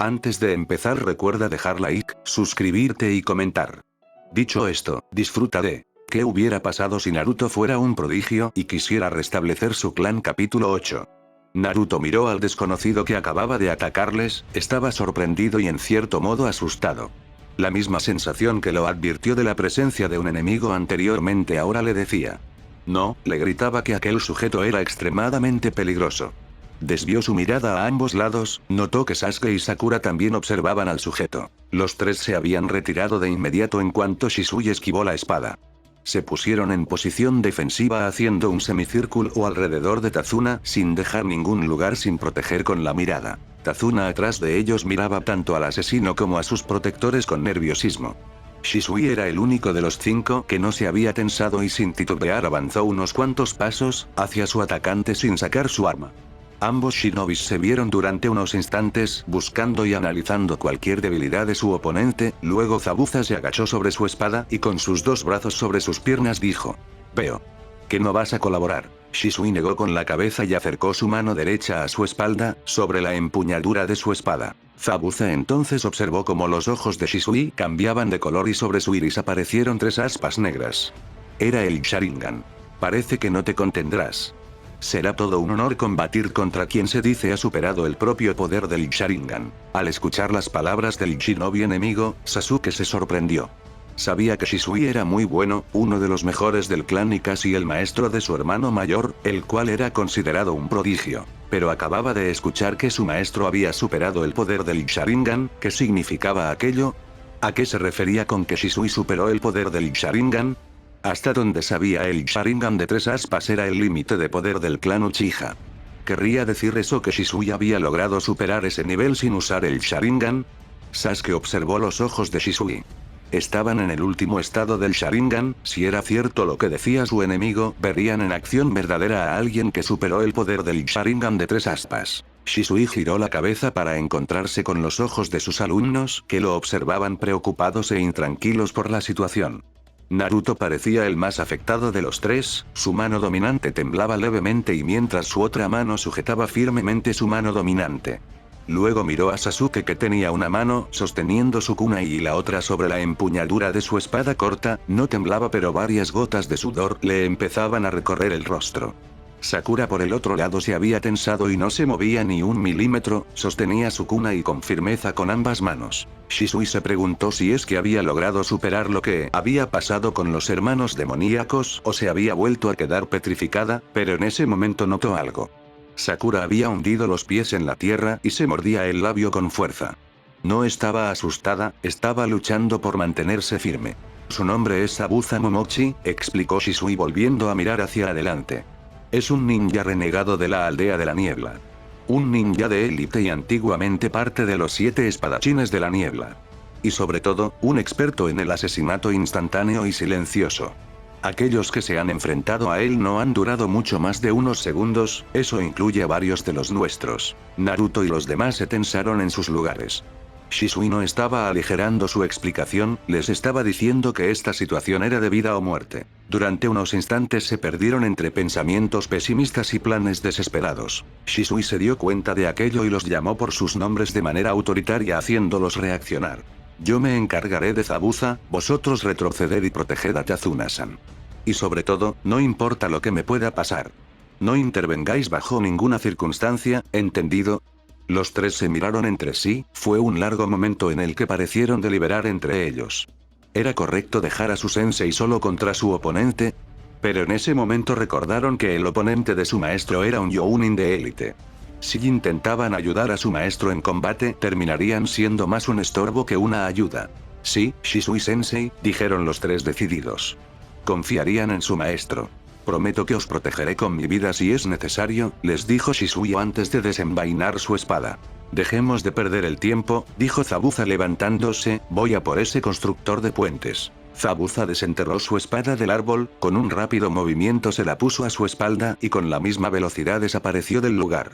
Antes de empezar recuerda dejar like, suscribirte y comentar. Dicho esto, disfruta de ¿qué hubiera pasado si Naruto fuera un prodigio y quisiera restablecer su clan? Capítulo 8. Naruto miró al desconocido que acababa de atacarles, estaba sorprendido y en cierto modo asustado. La misma sensación que lo advirtió de la presencia de un enemigo anteriormente ahora le decía. No, le gritaba que aquel sujeto era extremadamente peligroso. Desvió su mirada a ambos lados, notó que Sasuke y Sakura también observaban al sujeto. Los tres se habían retirado de inmediato en cuanto Shisui esquivó la espada. Se pusieron en posición defensiva haciendo un semicírculo alrededor de Tazuna, sin dejar ningún lugar sin proteger con la mirada. Tazuna atrás de ellos miraba tanto al asesino como a sus protectores con nerviosismo. Shisui era el único de los 5 que no se había tensado y sin titubear avanzó unos cuantos pasos hacia su atacante sin sacar su arma. Ambos shinobis se vieron durante unos instantes buscando y analizando cualquier debilidad de su oponente, luego Zabuza se agachó sobre su espada y con sus dos brazos sobre sus piernas dijo. Veo que no vas a colaborar. Shisui negó con la cabeza y acercó su mano derecha a su espalda, sobre la empuñadura de su espada. Zabuza entonces observó cómo los ojos de Shisui cambiaban de color y sobre su iris aparecieron 3 aspas negras. Era el Sharingan. Parece que no te contendrás. Será todo un honor combatir contra quien se dice ha superado el propio poder del Sharingan. Al escuchar las palabras del shinobi enemigo, Sasuke se sorprendió. Sabía que Shisui era muy bueno, uno de los mejores del clan y casi el maestro de su hermano mayor, el cual era considerado un prodigio. Pero acababa de escuchar que su maestro había superado el poder del Sharingan. ¿Qué significaba aquello? ¿A qué se refería con que Shisui superó el poder del Sharingan? Hasta donde sabía el Sharingan de 3 aspas era el límite de poder del clan Uchiha. ¿Querría decir eso que Shisui había logrado superar ese nivel sin usar el Sharingan? Sasuke observó los ojos de Shisui. Estaban en el último estado del Sharingan. Si era cierto lo que decía su enemigo, verían en acción verdadera a alguien que superó el poder del Sharingan de 3 aspas. Shisui giró la cabeza para encontrarse con los ojos de sus alumnos, que lo observaban preocupados e intranquilos por la situación. Naruto parecía el más afectado de los tres, su mano dominante temblaba levemente y mientras su otra mano sujetaba firmemente su mano dominante. Luego miró a Sasuke que tenía una mano sosteniendo su kunai y la otra sobre la empuñadura de su espada corta, no temblaba pero varias gotas de sudor le empezaban a recorrer el rostro. Sakura por el otro lado se había tensado y no se movía ni un milímetro, sostenía su kunai con firmeza con ambas manos. Shisui se preguntó si es que había logrado superar lo que había pasado con los hermanos demoníacos o se había vuelto a quedar petrificada, pero en ese momento notó algo. Sakura había hundido los pies en la tierra y se mordía el labio con fuerza. No estaba asustada, estaba luchando por mantenerse firme. Su nombre es Zabuza Momochi, explicó Shisui volviendo a mirar hacia adelante. Es un ninja renegado de la aldea de la niebla. Un ninja de élite y antiguamente parte de los 7 espadachines de la niebla. Y sobre todo, un experto en el asesinato instantáneo y silencioso. Aquellos que se han enfrentado a él no han durado mucho más de unos segundos, eso incluye a varios de los nuestros. Naruto y los demás se tensaron en sus lugares. Shisui no estaba aligerando su explicación, les estaba diciendo que esta situación era de vida o muerte. Durante unos instantes se perdieron entre pensamientos pesimistas y planes desesperados. Shisui se dio cuenta de aquello y los llamó por sus nombres de manera autoritaria haciéndolos reaccionar. Yo me encargaré de Zabuza, vosotros retroceded y proteged a Tazuna-san. Y sobre todo, no importa lo que me pueda pasar. No intervengáis bajo ninguna circunstancia, ¿entendido? Los tres se miraron entre sí, fue un largo momento en el que parecieron deliberar entre ellos. ¿Era correcto dejar a su sensei solo contra su oponente? Pero en ese momento recordaron que el oponente de su maestro era un Jounin de élite. Si intentaban ayudar a su maestro en combate, terminarían siendo más un estorbo que una ayuda. Sí, Shisui-sensei, dijeron los tres decididos. Confiarían en su maestro. Prometo que os protegeré con mi vida si es necesario, les dijo Shisui antes de desenvainar su espada. Dejemos de perder el tiempo, dijo Zabuza levantándose, voy a por ese constructor de puentes. Zabuza desenterró su espada del árbol, con un rápido movimiento se la puso a su espalda y con la misma velocidad desapareció del lugar.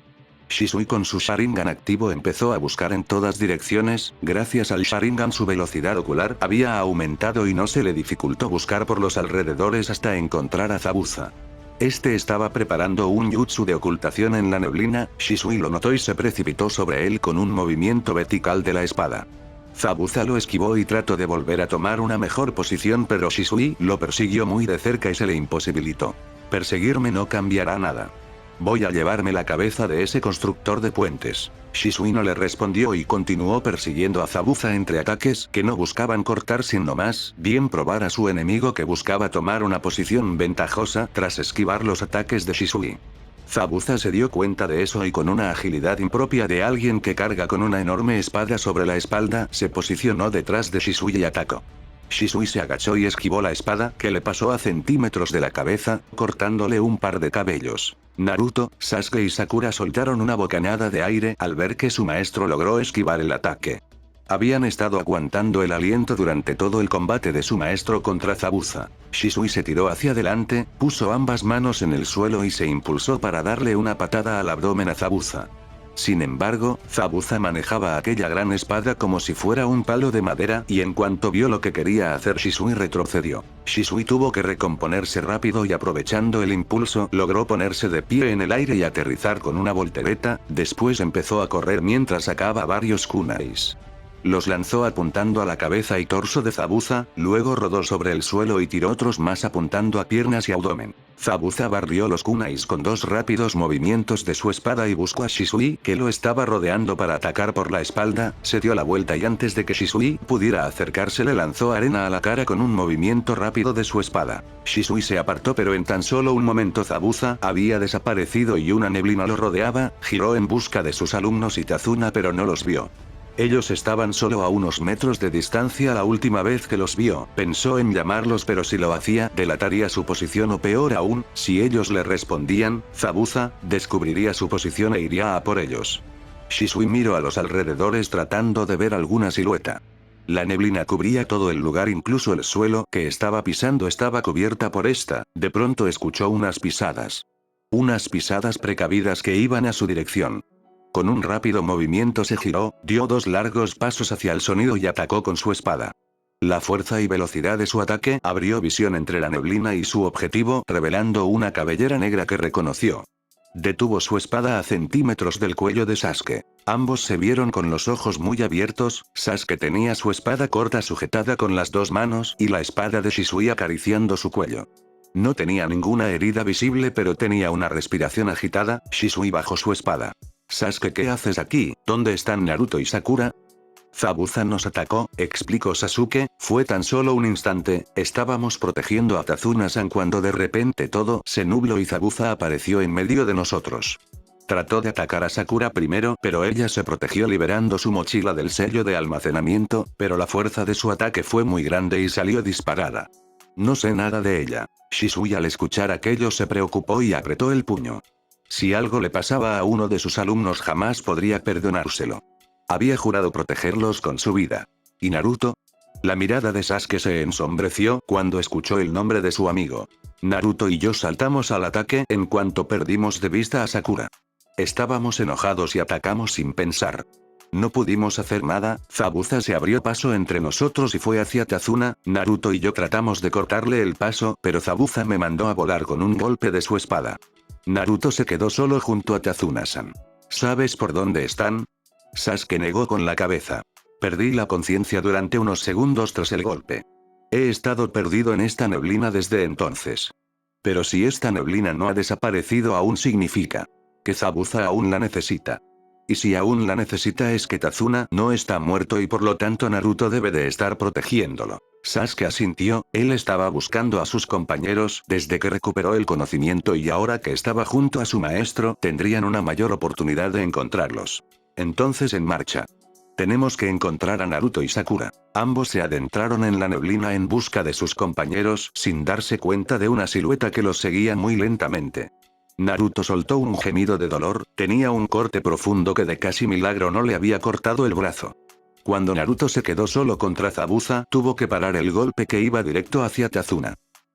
Shisui con su Sharingan activo empezó a buscar en todas direcciones, gracias al Sharingan su velocidad ocular había aumentado y no se le dificultó buscar por los alrededores hasta encontrar a Zabuza. Este estaba preparando un jutsu de ocultación en la neblina, Shisui lo notó y se precipitó sobre él con un movimiento vertical de la espada. Zabuza lo esquivó y trató de volver a tomar una mejor posición, pero Shisui lo persiguió muy de cerca y se le imposibilitó. Perseguirme no cambiará nada. Voy a llevarme la cabeza de ese constructor de puentes. Shisui no le respondió y continuó persiguiendo a Zabuza entre ataques que no buscaban cortar sino más bien probar a su enemigo, que buscaba tomar una posición ventajosa tras esquivar los ataques de Shisui. Zabuza se dio cuenta de eso y con una agilidad impropia de alguien que carga con una enorme espada sobre la espalda, se posicionó detrás de Shisui y atacó. Shisui se agachó y esquivó la espada, que le pasó a centímetros de la cabeza, cortándole un par de cabellos. Naruto, Sasuke y Sakura soltaron una bocanada de aire al ver que su maestro logró esquivar el ataque. Habían estado aguantando el aliento durante todo el combate de su maestro contra Zabuza. Shisui se tiró hacia adelante, puso ambas manos en el suelo y se impulsó para darle una patada al abdomen a Zabuza. Sin embargo, Zabuza manejaba aquella gran espada como si fuera un palo de madera y en cuanto vio lo que quería hacer Shisui retrocedió. Shisui tuvo que recomponerse rápido y aprovechando el impulso logró ponerse de pie en el aire y aterrizar con una voltereta, después empezó a correr mientras sacaba varios kunais. Los lanzó apuntando a la cabeza y torso de Zabuza, luego rodó sobre el suelo y tiró otros más apuntando a piernas y abdomen. Zabuza barrió los kunais con dos rápidos movimientos de su espada y buscó a Shisui, que lo estaba rodeando para atacar por la espalda, se dio la vuelta y antes de que Shisui pudiera acercarse le lanzó arena a la cara con un movimiento rápido de su espada. Shisui se apartó, pero en tan solo un momento Zabuza había desaparecido y una neblina lo rodeaba, giró en busca de sus alumnos y Tazuna pero no los vio. Ellos estaban solo a unos metros de distancia. La última vez que los vio, pensó en llamarlos, pero si lo hacía, delataría su posición o peor aún, si ellos le respondían, Zabuza descubriría su posición e iría a por ellos. Shisui miró a los alrededores tratando de ver alguna silueta. La neblina cubría todo el lugar, incluso el suelo que estaba pisando estaba cubierta por esta. De pronto escuchó unas pisadas. Unas pisadas precavidas que iban a su dirección. Con un rápido movimiento se giró, dio dos largos pasos hacia el sonido y atacó con su espada. La fuerza y velocidad de su ataque abrió visión entre la neblina y su objetivo, revelando una cabellera negra que reconoció. Detuvo su espada a centímetros del cuello de Sasuke. Ambos se vieron con los ojos muy abiertos. Sasuke tenía su espada corta sujetada con las dos manos y la espada de Shisui acariciando su cuello. No tenía ninguna herida visible, pero tenía una respiración agitada. Shisui bajó su espada. Sasuke, ¿qué haces aquí? ¿Dónde están Naruto y Sakura? Zabuza nos atacó, explicó Sasuke, fue tan solo un instante, estábamos protegiendo a Tazuna-san cuando de repente todo se nubló y Zabuza apareció en medio de nosotros. Trató de atacar a Sakura primero, pero ella se protegió liberando su mochila del sello de almacenamiento, pero la fuerza de su ataque fue muy grande y salió disparada. No sé nada de ella. Shisui al escuchar aquello se preocupó y apretó el puño. Si algo le pasaba a uno de sus alumnos jamás podría perdonárselo. Había jurado protegerlos con su vida. ¿Y Naruto? La mirada de Sasuke se ensombreció cuando escuchó el nombre de su amigo. Naruto y yo saltamos al ataque en cuanto perdimos de vista a Sakura. Estábamos enojados y atacamos sin pensar. No pudimos hacer nada. Zabuza se abrió paso entre nosotros y fue hacia Tazuna. Naruto y yo tratamos de cortarle el paso, pero Zabuza me mandó a volar con un golpe de su espada. Naruto se quedó solo junto a Tazuna-san. ¿Sabes por dónde están? Sasuke negó con la cabeza. Perdí la conciencia durante unos segundos tras el golpe. He estado perdido en esta neblina desde entonces. Pero si esta neblina no ha desaparecido aún, significa que Zabuza aún la necesita. Y si aún la necesita es que Tazuna no está muerto y por lo tanto Naruto debe de estar protegiéndolo. Sasuke asintió, él estaba buscando a sus compañeros desde que recuperó el conocimiento y ahora que estaba junto a su maestro, tendrían una mayor oportunidad de encontrarlos. Entonces en marcha. Tenemos que encontrar a Naruto y Sakura. Ambos se adentraron en la neblina en busca de sus compañeros sin darse cuenta de una silueta que los seguía muy lentamente. Naruto soltó un gemido de dolor, tenía un corte profundo que de casi milagro no le había cortado el brazo. Cuando Naruto se quedó solo contra Zabuza, tuvo que parar el golpe que iba directo hacia Tazuna.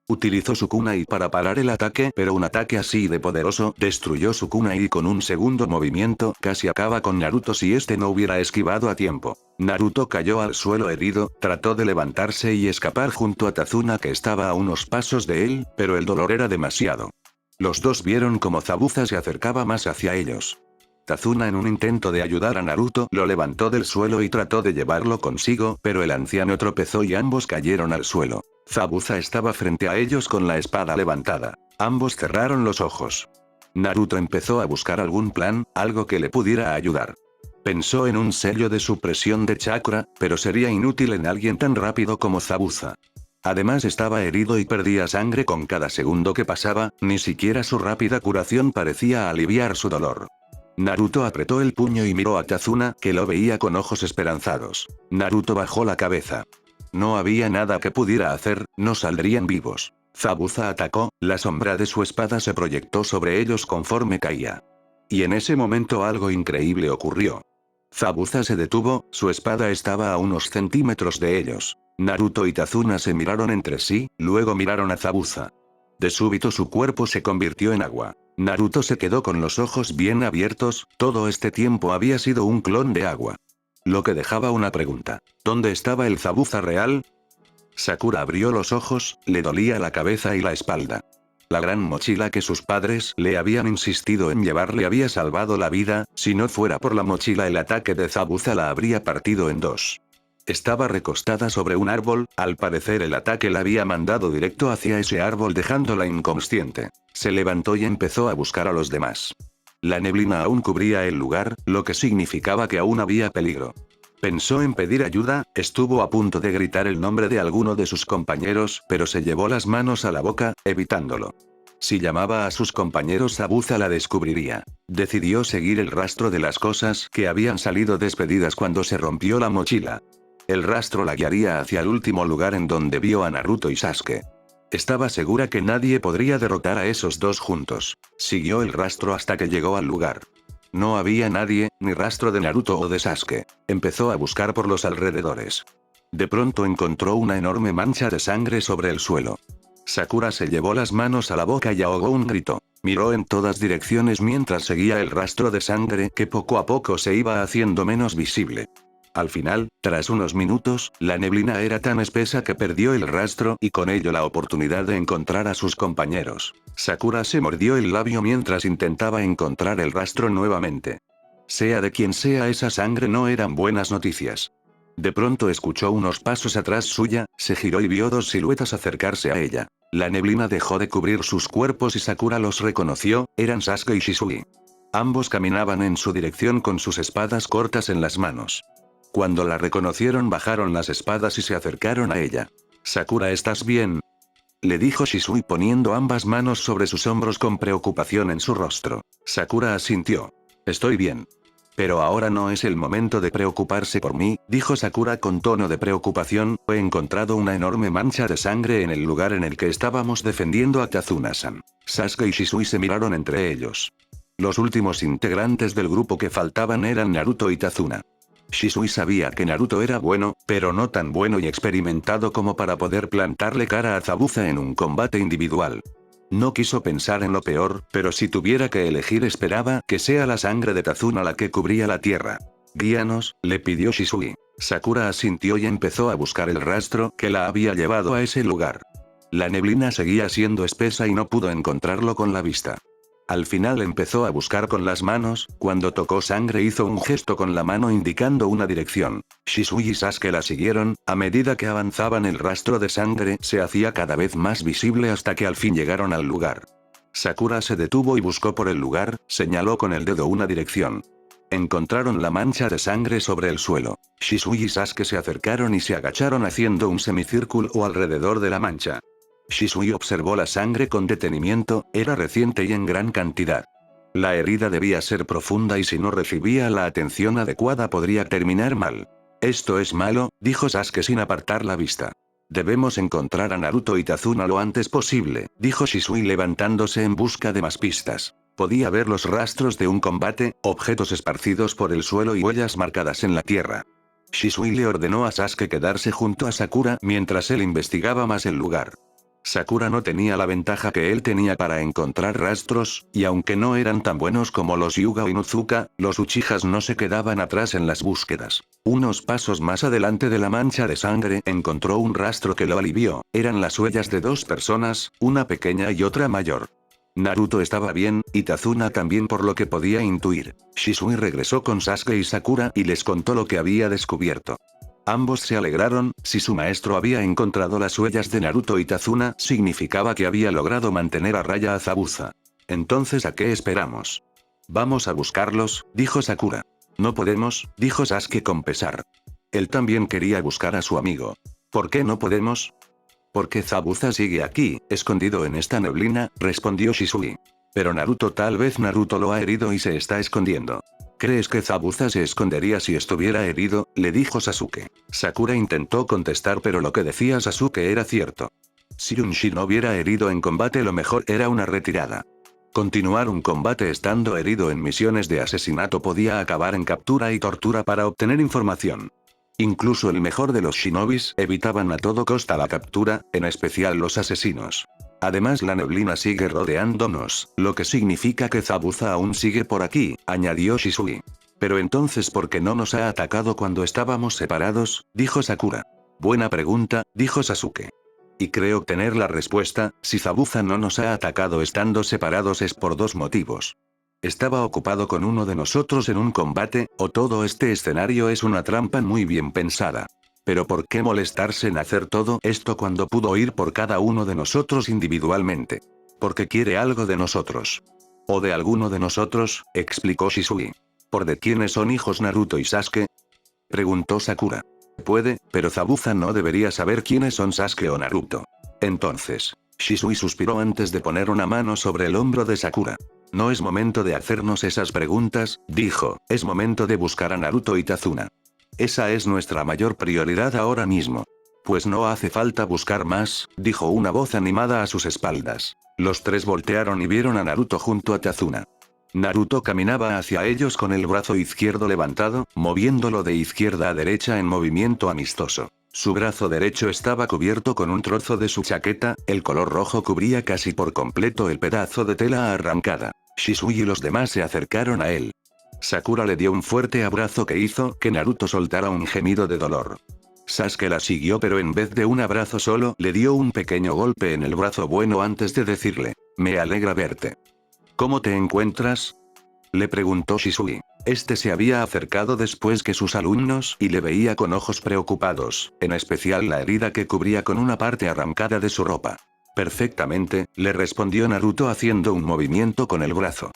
Utilizó su kunai para parar el ataque, pero un ataque así de poderoso destruyó su kunai y con un segundo movimiento casi acaba con Naruto si este no hubiera esquivado a tiempo. Naruto cayó al suelo herido, trató de levantarse y escapar junto a Tazuna que estaba a unos pasos de él, pero el dolor era demasiado. Los dos vieron cómo Zabuza se acercaba más hacia ellos. Tazuna, en un intento de ayudar a Naruto, lo levantó del suelo y trató de llevarlo consigo, pero el anciano tropezó y ambos cayeron al suelo. Zabuza estaba frente a ellos con la espada levantada. Ambos cerraron los ojos. Naruto empezó a buscar algún plan, algo que le pudiera ayudar. Pensó en un sello de supresión de chakra, pero sería inútil en alguien tan rápido como Zabuza. Además estaba herido y perdía sangre con cada segundo que pasaba, ni siquiera su rápida curación parecía aliviar su dolor. Naruto apretó el puño y miró a Tazuna, que lo veía con ojos esperanzados. Naruto bajó la cabeza. No había nada que pudiera hacer, no saldrían vivos. Zabuza atacó, la sombra de su espada se proyectó sobre ellos conforme caía. Y en ese momento algo increíble ocurrió. Zabuza se detuvo, su espada estaba a unos centímetros de ellos. Naruto y Tazuna se miraron entre sí, luego miraron a Zabuza. De súbito su cuerpo se convirtió en agua. Naruto se quedó con los ojos bien abiertos, todo este tiempo había sido un clon de agua. Lo que dejaba una pregunta. ¿Dónde estaba el Zabuza real? Sakura abrió los ojos, le dolía la cabeza y la espalda. La gran mochila que sus padres le habían insistido en llevarle había salvado la vida, si no fuera por la mochila el ataque de Zabuza la habría partido en dos. Estaba recostada sobre un árbol, al parecer el ataque la había mandado directo hacia ese árbol dejándola inconsciente. Se levantó y empezó a buscar a los demás. La neblina aún cubría el lugar, lo que significaba que aún había peligro. Pensó en pedir ayuda, estuvo a punto de gritar el nombre de alguno de sus compañeros, pero se llevó las manos a la boca, evitándolo. Si llamaba a sus compañeros, Zabuza la descubriría. Decidió seguir el rastro de las cosas que habían salido despedidas cuando se rompió la mochila. El rastro la guiaría hacia el último lugar en donde vio a Naruto y Sasuke. Estaba segura que nadie podría derrotar a esos dos juntos. Siguió el rastro hasta que llegó al lugar. No había nadie, ni rastro de Naruto o de Sasuke. Empezó a buscar por los alrededores. De pronto encontró una enorme mancha de sangre sobre el suelo. Sakura se llevó las manos a la boca y ahogó un grito. Miró en todas direcciones mientras seguía el rastro de sangre que poco a poco se iba haciendo menos visible. Al final, tras unos minutos, la neblina era tan espesa que perdió el rastro y con ello la oportunidad de encontrar a sus compañeros. Sakura se mordió el labio mientras intentaba encontrar el rastro nuevamente. Sea de quien sea, esa sangre no eran buenas noticias. De pronto escuchó unos pasos atrás suya, se giró y vio dos siluetas acercarse a ella. La neblina dejó de cubrir sus cuerpos y Sakura los reconoció, eran Sasuke y Shisui. Ambos caminaban en su dirección con sus espadas cortas en las manos. Cuando la reconocieron bajaron las espadas y se acercaron a ella. «Sakura, ¿estás bien?», le dijo Shisui poniendo ambas manos sobre sus hombros con preocupación en su rostro. Sakura asintió. «Estoy bien. Pero ahora no es el momento de preocuparse por mí», dijo Sakura con tono de preocupación. «He encontrado una enorme mancha de sangre en el lugar en el que estábamos defendiendo a Kazuna-san». Sasuke y Shisui se miraron entre ellos. Los últimos integrantes del grupo que faltaban eran Naruto y Tazuna. Shisui sabía que Naruto era bueno, pero no tan bueno y experimentado como para poder plantarle cara a Zabuza en un combate individual. No quiso pensar en lo peor, pero si tuviera que elegir esperaba que sea la sangre de Tazuna la que cubría la tierra. «Guíanos», le pidió Shisui. Sakura asintió y empezó a buscar el rastro que la había llevado a ese lugar. La neblina seguía siendo espesa y no pudo encontrarlo con la vista. Al final empezó a buscar con las manos, cuando tocó sangre hizo un gesto con la mano indicando una dirección. Shisui y Sasuke la siguieron, a medida que avanzaban el rastro de sangre se hacía cada vez más visible hasta que al fin llegaron al lugar. Sakura se detuvo y buscó por el lugar, señaló con el dedo una dirección. Encontraron la mancha de sangre sobre el suelo. Shisui y Sasuke se acercaron y se agacharon haciendo un semicírculo alrededor de la mancha. Shisui observó la sangre con detenimiento, era reciente y en gran cantidad. La herida debía ser profunda y si no recibía la atención adecuada podría terminar mal. «Esto es malo», dijo Sasuke sin apartar la vista. «Debemos encontrar a Naruto y Tazuna lo antes posible», dijo Shisui levantándose en busca de más pistas. Podía ver los rastros de un combate, objetos esparcidos por el suelo y huellas marcadas en la tierra. Shisui le ordenó a Sasuke quedarse junto a Sakura mientras él investigaba más el lugar. Sakura no tenía la ventaja que él tenía para encontrar rastros, y aunque no eran tan buenos como los Hyuga o Inuzuka, los Uchihas no se quedaban atrás en las búsquedas. Unos pasos más adelante de la mancha de sangre encontró un rastro que lo alivió, eran las huellas de dos personas, una pequeña y otra mayor. Naruto estaba bien, y Tazuna también por lo que podía intuir. Shisui regresó con Sasuke y Sakura y les contó lo que había descubierto. Ambos se alegraron, si su maestro había encontrado las huellas de Naruto y Tazuna, significaba que había logrado mantener a raya a Zabuza. Entonces ¿a qué esperamos? Vamos a buscarlos, dijo Sakura. No podemos, dijo Sasuke con pesar. Él también quería buscar a su amigo. ¿Por qué no podemos? Porque Zabuza sigue aquí, escondido en esta neblina, respondió Shisui. Pero tal vez Naruto lo ha herido y se está escondiendo. ¿Crees que Zabuza se escondería si estuviera herido? Le dijo Sasuke. Sakura intentó contestar pero lo que decía Sasuke era cierto. Si un shinobi era herido en combate lo mejor era una retirada. Continuar un combate estando herido en misiones de asesinato podía acabar en captura y tortura para obtener información. Incluso el mejor de los shinobis evitaban a todo costa la captura, en especial los asesinos. Además la neblina sigue rodeándonos, lo que significa que Zabuza aún sigue por aquí, añadió Shisui. Pero entonces ¿por qué no nos ha atacado cuando estábamos separados? Dijo Sakura. Buena pregunta, dijo Sasuke. Y creo tener la respuesta, si Zabuza no nos ha atacado estando separados es por dos motivos. Estaba ocupado con uno de nosotros en un combate, o todo este escenario es una trampa muy bien pensada. Pero ¿por qué molestarse en hacer todo esto cuando pudo ir por cada uno de nosotros individualmente? Porque quiere algo de nosotros. O de alguno de nosotros, explicó Shisui. ¿Por de quiénes son hijos Naruto y Sasuke? Preguntó Sakura. Puede, pero Zabuza no debería saber quiénes son Sasuke o Naruto. Entonces, Shisui suspiró antes de poner una mano sobre el hombro de Sakura. No es momento de hacernos esas preguntas, dijo, es momento de buscar a Naruto y Tazuna. Esa es nuestra mayor prioridad ahora mismo. Pues no hace falta buscar más, dijo una voz animada a sus espaldas. Los tres voltearon y vieron a Naruto junto a Tazuna. Naruto caminaba hacia ellos con el brazo izquierdo levantado, moviéndolo de izquierda a derecha en movimiento amistoso. Su brazo derecho estaba cubierto con un trozo de su chaqueta, el color rojo cubría casi por completo el pedazo de tela arrancada. Shisui y los demás se acercaron a él. Sakura le dio un fuerte abrazo que hizo que Naruto soltara un gemido de dolor. Sasuke la siguió pero en vez de un abrazo solo le dio un pequeño golpe en el brazo bueno antes de decirle, me alegra verte. ¿Cómo te encuentras? Le preguntó Shisui. Este se había acercado después que sus alumnos y le veía con ojos preocupados, en especial la herida que cubría con una parte arrancada de su ropa. Perfectamente, le respondió Naruto haciendo un movimiento con el brazo.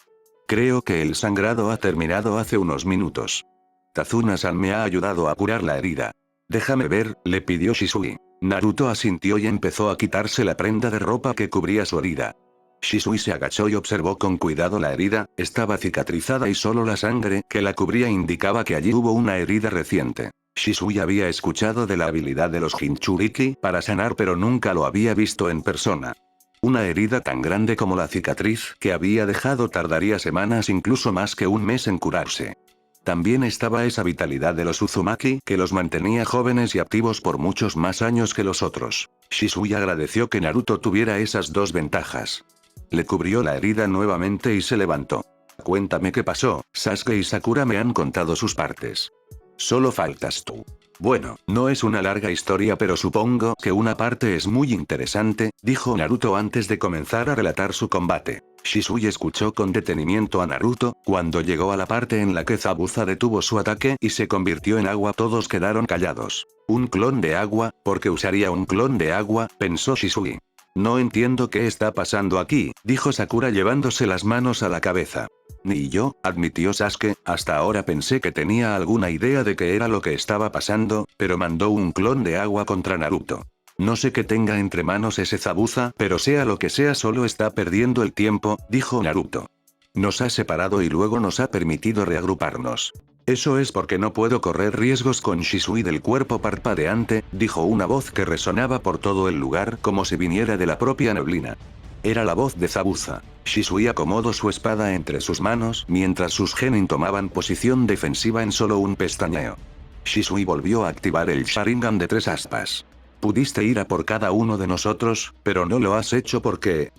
Creo que el sangrado ha terminado hace unos minutos. Tazuna-san me ha ayudado a curar la herida. Déjame ver, le pidió Shisui. Naruto asintió y empezó a quitarse la prenda de ropa que cubría su herida. Shisui se agachó y observó con cuidado la herida, estaba cicatrizada y solo la sangre que la cubría indicaba que allí hubo una herida reciente. Shisui había escuchado de la habilidad de los Jinchuriki para sanar pero nunca lo había visto en persona. Una herida tan grande como la cicatriz que había dejado tardaría semanas incluso más que un mes en curarse. También estaba esa vitalidad de los Uzumaki que los mantenía jóvenes y activos por muchos más años que los otros. Shisui agradeció que Naruto tuviera esas dos ventajas. Le cubrió la herida nuevamente y se levantó. Cuéntame qué pasó, Sasuke y Sakura me han contado sus partes. Solo faltas tú. Bueno, no es una larga historia pero supongo que una parte es muy interesante, dijo Naruto antes de comenzar a relatar su combate. Shisui escuchó con detenimiento a Naruto, cuando llegó a la parte en la que Zabuza detuvo su ataque y se convirtió en agua todos quedaron callados. Un clon de agua, ¿por qué usaría un clon de agua?, pensó Shisui. No entiendo qué está pasando aquí, dijo Sakura llevándose las manos a la cabeza. Ni yo, admitió Sasuke, hasta ahora pensé que tenía alguna idea de qué era lo que estaba pasando, pero mandó un clon de agua contra Naruto. No sé qué tenga entre manos ese Zabuza, pero sea lo que sea solo está perdiendo el tiempo, dijo Naruto. Nos ha separado y luego nos ha permitido reagruparnos. Eso es porque no puedo correr riesgos con Shisui del cuerpo parpadeante, dijo una voz que resonaba por todo el lugar como si viniera de la propia neblina. Era la voz de Zabuza. Shisui acomodó su espada entre sus manos mientras sus genin tomaban posición defensiva en solo un pestañeo. Shisui volvió a activar el Sharingan de 3 aspas. Pudiste ir a por cada uno de nosotros, pero no lo has hecho porque...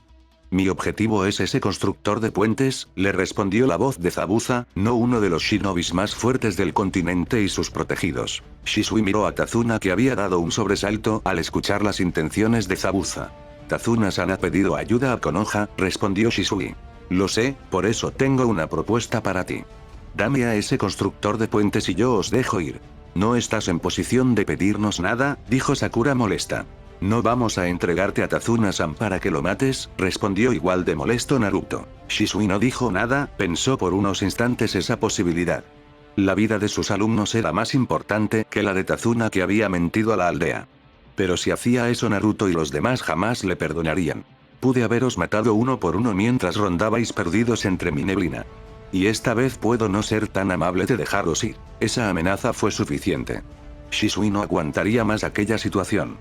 Mi objetivo es ese constructor de puentes, le respondió la voz de Zabuza, no uno de los shinobis más fuertes del continente y sus protegidos. Shisui miró a Tazuna que había dado un sobresalto al escuchar las intenciones de Zabuza. Tazuna-san ha pedido ayuda a Konoha, respondió Shisui. Lo sé, por eso tengo una propuesta para ti. Dame a ese constructor de puentes y yo os dejo ir. No estás en posición de pedirnos nada, dijo Sakura molesta. No vamos a entregarte a Tazuna-san para que lo mates, respondió igual de molesto Naruto. Shisui no dijo nada, pensó por unos instantes esa posibilidad. La vida de sus alumnos era más importante que la de Tazuna, que había mentido a la aldea. Pero si hacía eso Naruto y los demás jamás le perdonarían. Pude haberos matado uno por uno mientras rondabais perdidos entre mi neblina. Y esta vez puedo no ser tan amable de dejaros ir. Esa amenaza fue suficiente. Shisui no aguantaría más aquella situación.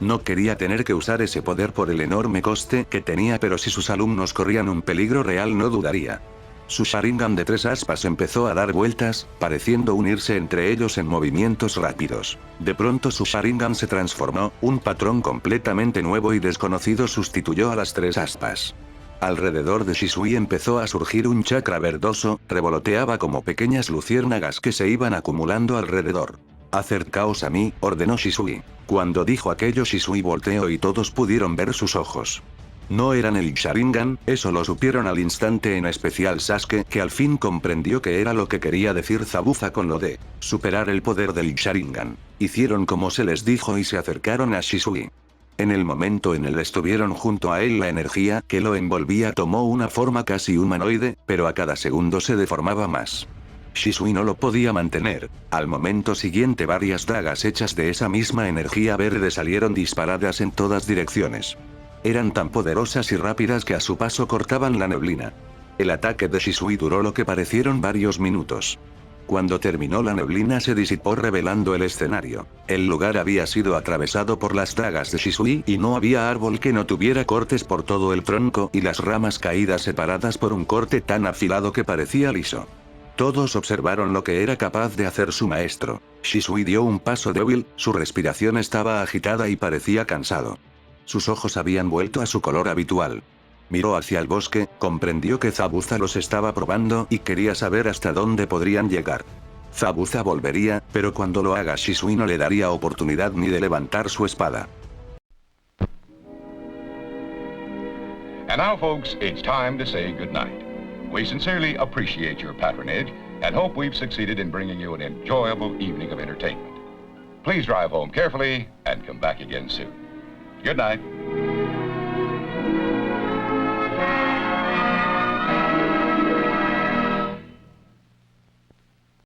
No quería tener que usar ese poder por el enorme coste que tenía, pero si sus alumnos corrían un peligro real no dudaría. Su Sharingan de 3 aspas empezó a dar vueltas, pareciendo unirse entre ellos en movimientos rápidos. De pronto su Sharingan se transformó, un patrón completamente nuevo y desconocido sustituyó a las 3 aspas. Alrededor de Shisui empezó a surgir un chakra verdoso, revoloteaba como pequeñas luciérnagas que se iban acumulando alrededor. Acercaos a mí, ordenó Shisui. Cuando dijo aquello Shisui volteó y todos pudieron ver sus ojos. No eran el Sharingan, eso lo supieron al instante, en especial Sasuke, que al fin comprendió que era lo que quería decir Zabuza con lo de superar el poder del Sharingan. Hicieron como se les dijo y se acercaron a Shisui. En el momento en el que estuvieron junto a él, la energía que lo envolvía tomó una forma casi humanoide, pero a cada segundo se deformaba más. Shisui no lo podía mantener. Al momento siguiente varias dagas hechas de esa misma energía verde salieron disparadas en todas direcciones. Eran tan poderosas y rápidas que a su paso cortaban la neblina. El ataque de Shisui duró lo que parecieron varios minutos. Cuando terminó la neblina se disipó revelando el escenario. El lugar había sido atravesado por las dagas de Shisui y no había árbol que no tuviera cortes por todo el tronco y las ramas caídas separadas por un corte tan afilado que parecía liso. Todos observaron lo que era capaz de hacer su maestro. Shisui dio un paso débil, su respiración estaba agitada y parecía cansado. Sus ojos habían vuelto a su color habitual. Miró hacia el bosque, comprendió que Zabuza los estaba probando y quería saber hasta dónde podrían llegar. Zabuza volvería, pero cuando lo haga Shisui no le daría oportunidad ni de levantar su espada. And now, folks, it's time to say goodnight. We sincerely appreciate your patronage and hope we've succeeded in bringing you an enjoyable evening of entertainment. Please drive home carefully and come back again soon. Good night.